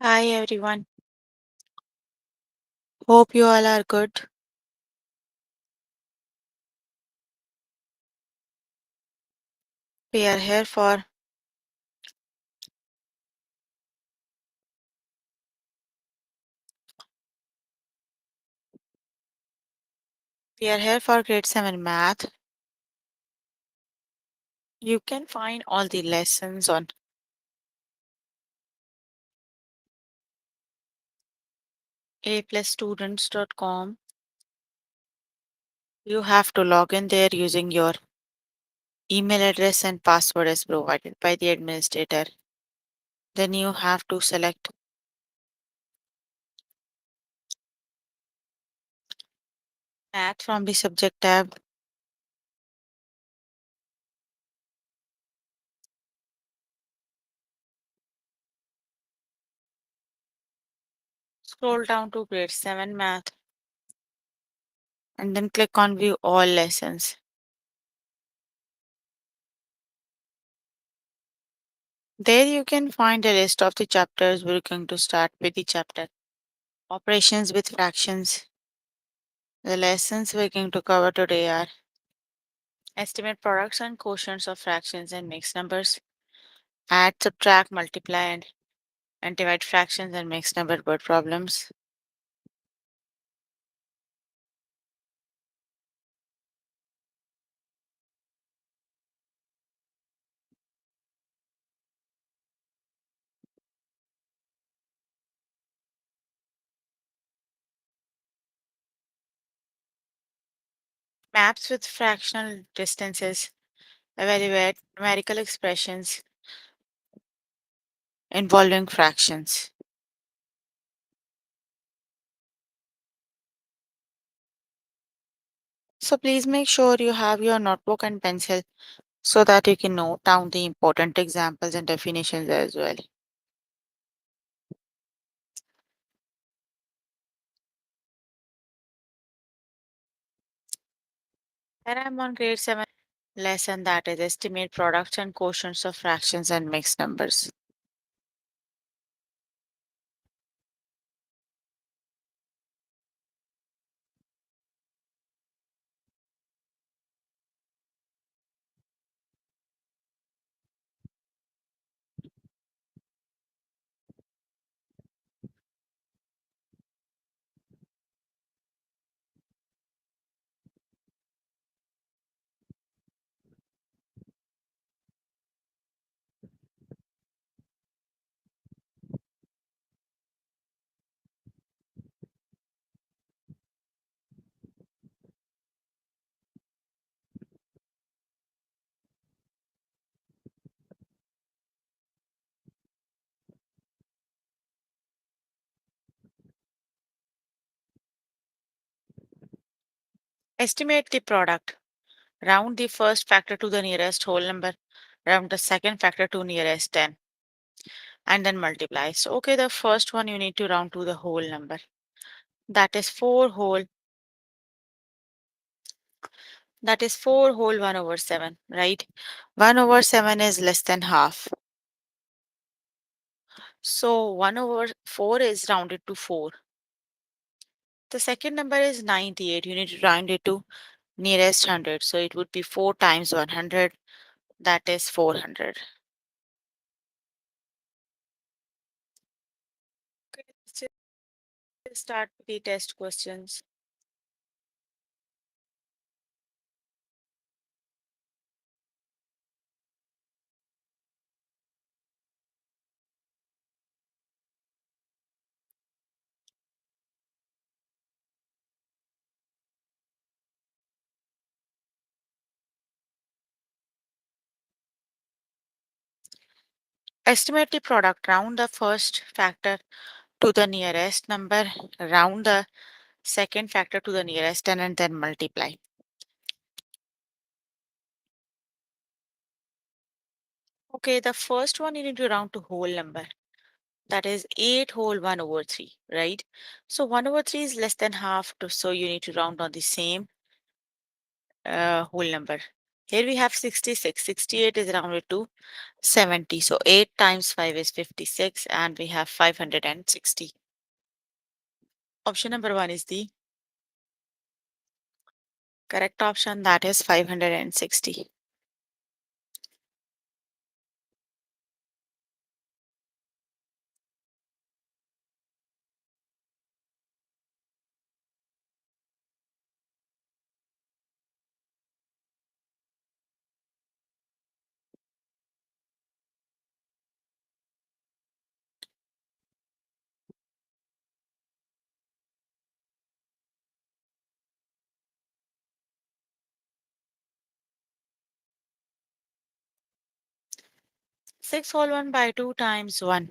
Hi everyone. Hope you all are good. We are here for we are here for grade 7 math. You can find all the lessons on aplusstudents.com. You have to log in there using your email address and password as provided by the administrator. Then you have to select math from the subject tab. Scroll down to grade 7 math and then click on view all lessons. There you can find a list of the chapters. We're going to start with the chapter Operations with Fractions. The lessons we're going to cover today are estimate products and quotients of fractions and mixed numbers, add, subtract, multiply, and divide fractions and mixed number word problems. Maps with fractional distances, evaluate numerical expressions involving fractions. So please make sure you have your notebook and pencil so that you can note down the important examples and definitions as well. And I'm on grade 7 lesson that is estimate products and quotients of fractions and mixed numbers. Estimate the product. Round the first factor to the nearest whole number. Round the second factor to nearest 10 and then multiply. So, okay, the first one you need to round to the whole number. That is 4 whole. That is 4 whole 1 over 7, right? 1 over 7 is less than half. So 1 over 4 is rounded to 4. The second number is 98. You need to round it to nearest 100. So it would be 4 times 100. That is 400. Okay, let's start with the test questions. Estimate the product. Round the first factor to the nearest number. Round the second factor to the nearest 10 and then multiply. Okay, the first one you need to round to whole number. That is 8 whole 1 over 3, right? So 1 over 3 is less than half, so you need to round on the same whole number. Here we have 66. 68 is rounded to 70. So 8 times 5 is 56 and we have 560. Option number 1 is the correct option, that is 560. 6 whole 1 by 2 times 1.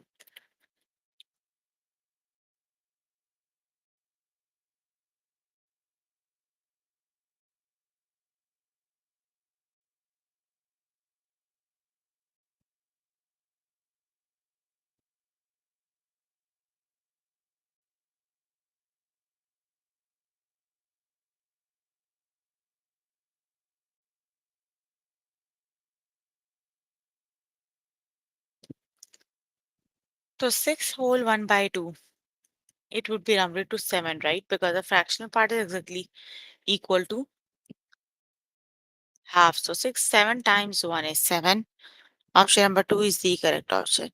So 6 whole 1 by 2, it would be rounded to 7, right? Because the fractional part is exactly equal to half. So 6, 7 times 1 is 7. Option number 2 is the correct option.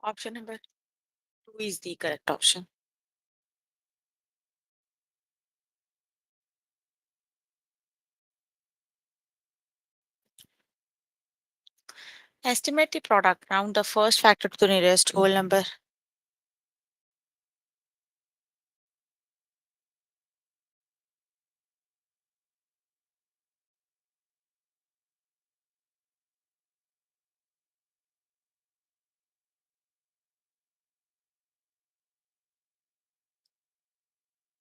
Option number 2 is the correct option. Estimate the product. Round the first factor to the nearest whole number.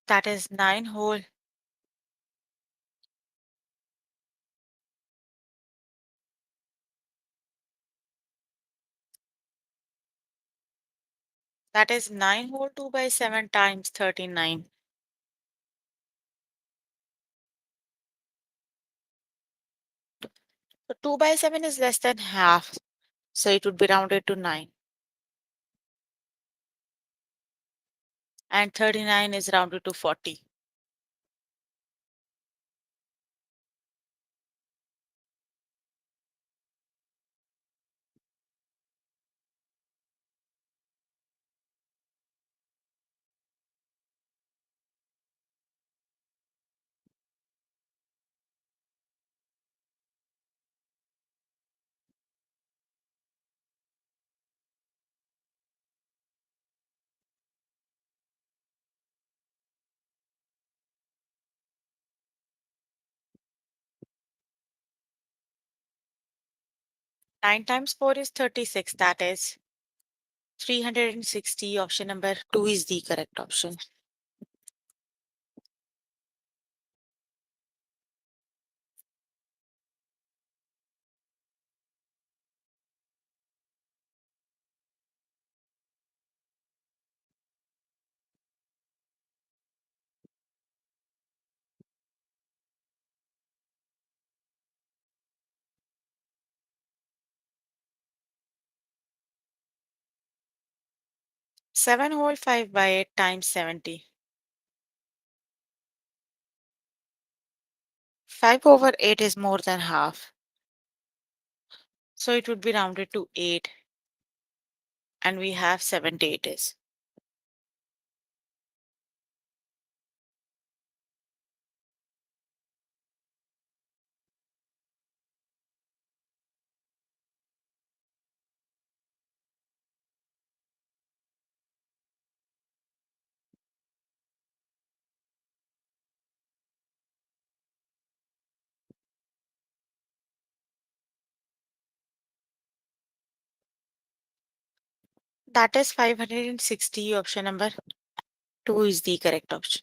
That is 9 whole. That is 9 whole 2 by 7 times 39. So 2 by 7 is less than half. So it would be rounded to 9. And 39 is rounded to 40. Nine times 4 is 36. That is 360. Option number 2 is the correct option. Seven whole 5 by 8 times 70. 5 over 8 is more than half. So it would be rounded to 8. And we have 78 is. That is 560. Option number 2 is the correct option.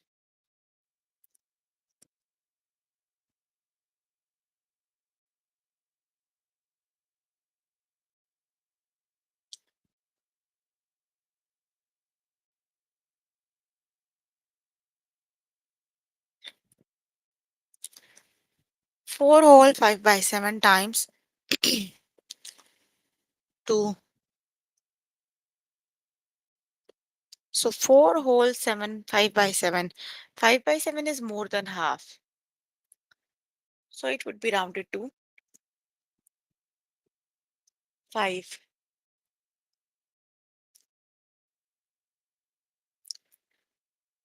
4 whole 5 by 7 times 2. So 4 whole 7, 5 by 7. 5 by 7 is more than half. So it would be rounded to 5.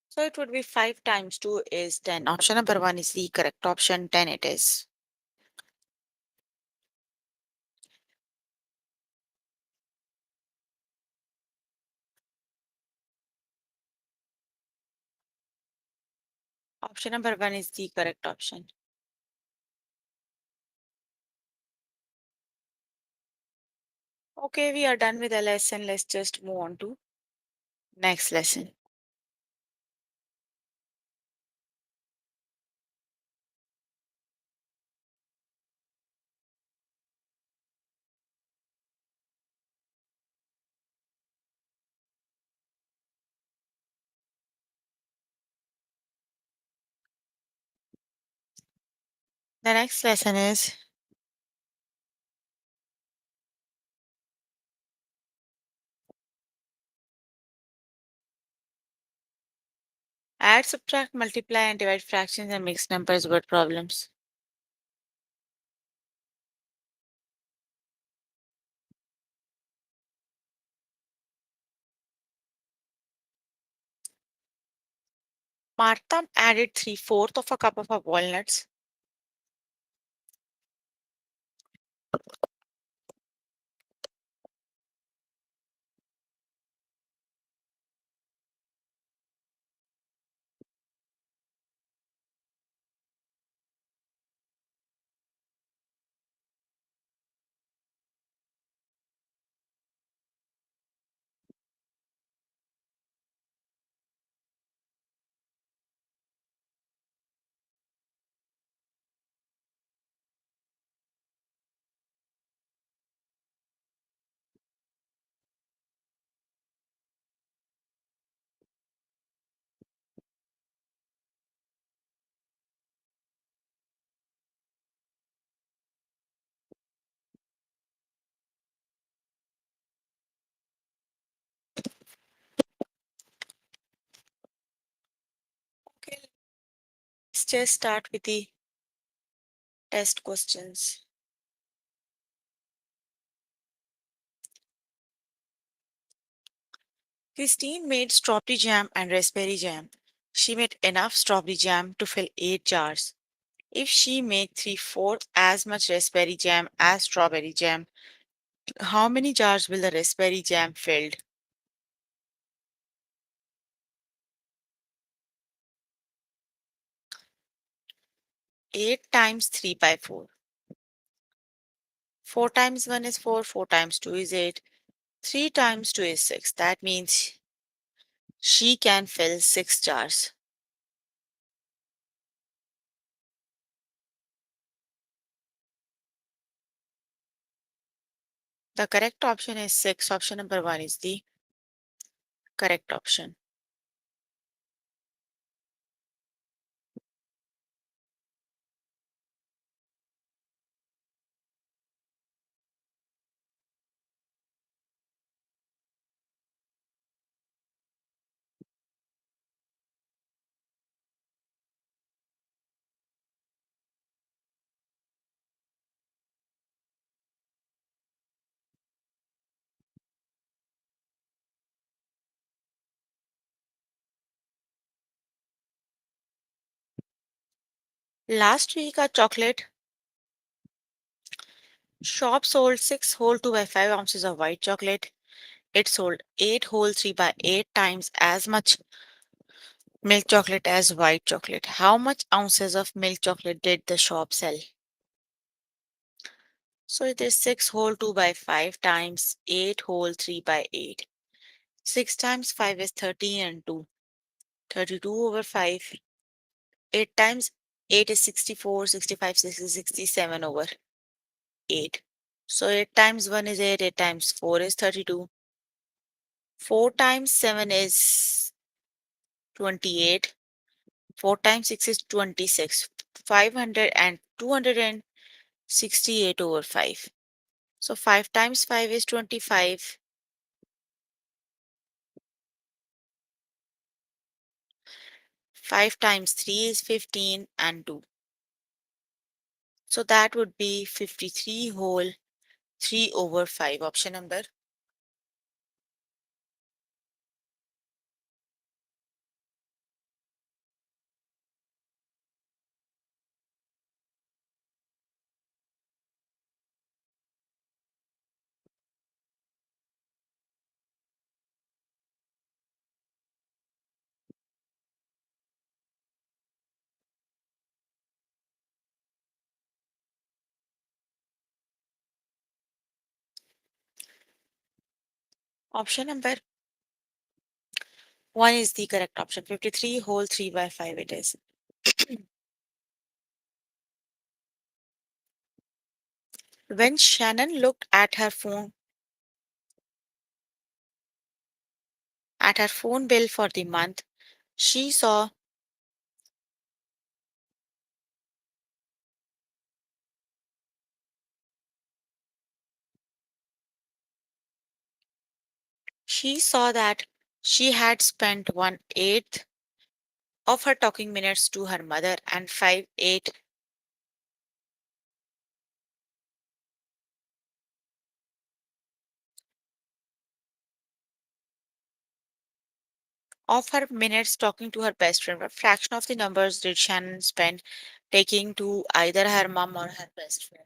So it would be 5 times 2 is 10. Option number 1 is the correct option. 10 it is. Option number 1 is the correct option. Okay, we are done with the lesson. Let's just move on to next lesson. The next lesson is add, subtract, multiply, and divide fractions and mixed numbers word problems. Martha added 3/4 of a cup of walnuts. Okay, let's just start with the test questions. Christine made strawberry jam and raspberry jam. She made enough strawberry jam to fill 8 jars. If she made 3/4 as much raspberry jam as strawberry jam, how many jars will the raspberry jam filled? 8 times 3 by 4. 4 times 1 is 4, 4 times 2 is 8, 3 times 2 is 6. That means she can fill 6 jars. The correct option is 6. Option number 1 is the correct option. Last week, a chocolate shop sold 6 whole 2 by 5 ounces of white chocolate. It sold 8 whole 3 by 8 times as much milk chocolate as white chocolate. How much ounces of milk chocolate did the shop sell? So it is 6 whole 2 by 5 times 8 whole 3 by 8. 6 times 5 is 13 and 2. 32 over 5. 8 times 8 is 64, 65, 60, 67 over 8. So 8 times 1 is 8, 8 times 4 is 32. 4 times 7 is 28. 4 times 6 is 26. 500 and 268 over 5. So 5 times 5 is 25. 5 times 3 is 15 and 2. So that would be 53 whole 3 over 5. Option number. Option number 1 is the correct option. 53 whole 3 by 5 it is. When Shannon looked at her phone bill for the month, she saw that she had spent 1/8 of her talking minutes to her mother and 5/8 of her minutes talking to her best friend. What fraction of the numbers did Shannon spend taking to either her mom or her best friend?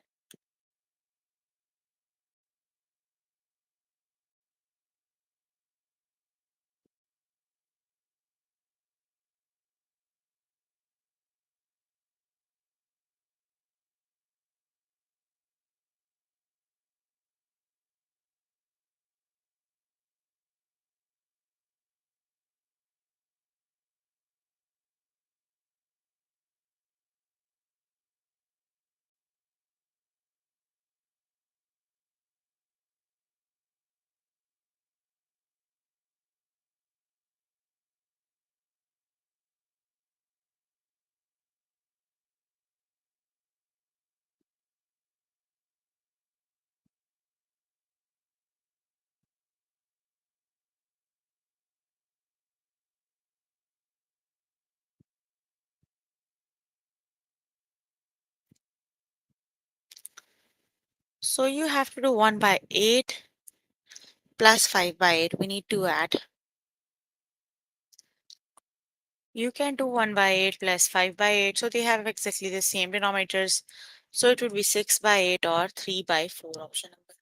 So you have to do 1 by 8 plus 5 by 8. We need to add. You can do 1 by 8 plus 5 by 8. So they have exactly the same denominators. So it would be 6 by 8 or 3 by 4. Option number.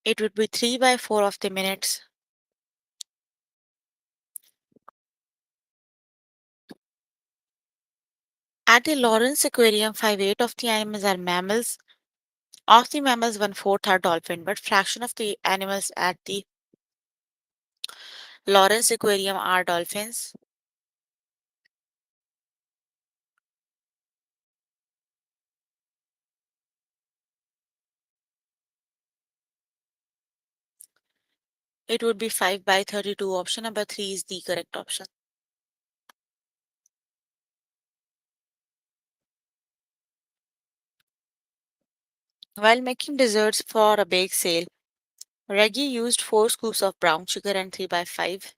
It would be 3 by 4 of the minutes. At the Lawrence Aquarium, 5/8 of the animals are mammals. Of the mammals, 1/4 are dolphin, but fraction of the animals at the Lawrence Aquarium are dolphins. It would be 5 by 32. Option number 3 is the correct option. While making desserts for a bake sale, Reggie used 4 scoops of brown sugar and 3 by 5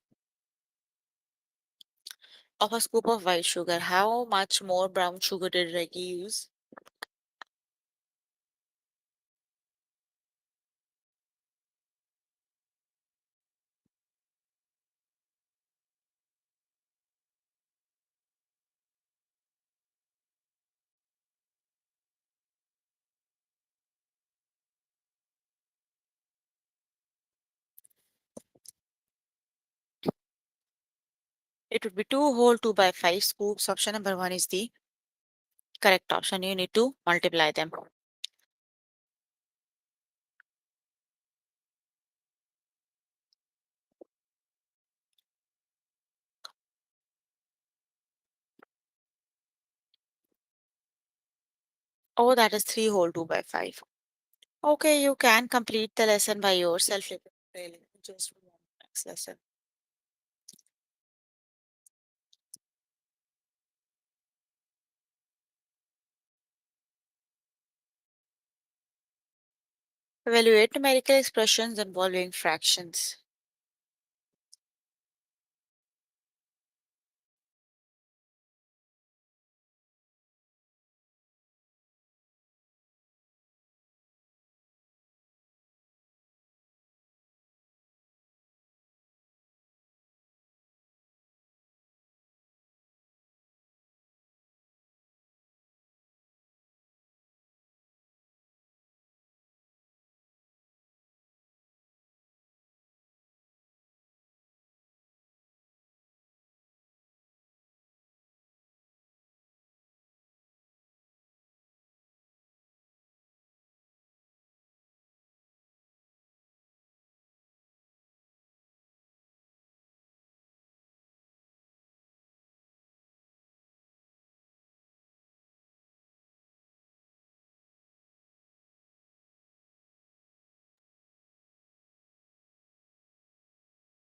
of a scoop of white sugar. How much more brown sugar did Reggie use? It would be 2 whole 2 by 5 scoops. Option number 1 is the correct option. You need to multiply them. Oh, that is 3 whole 2 by 5. Okay, you can complete the lesson by yourself. Really, just one next lesson. Evaluate numerical expressions involving fractions.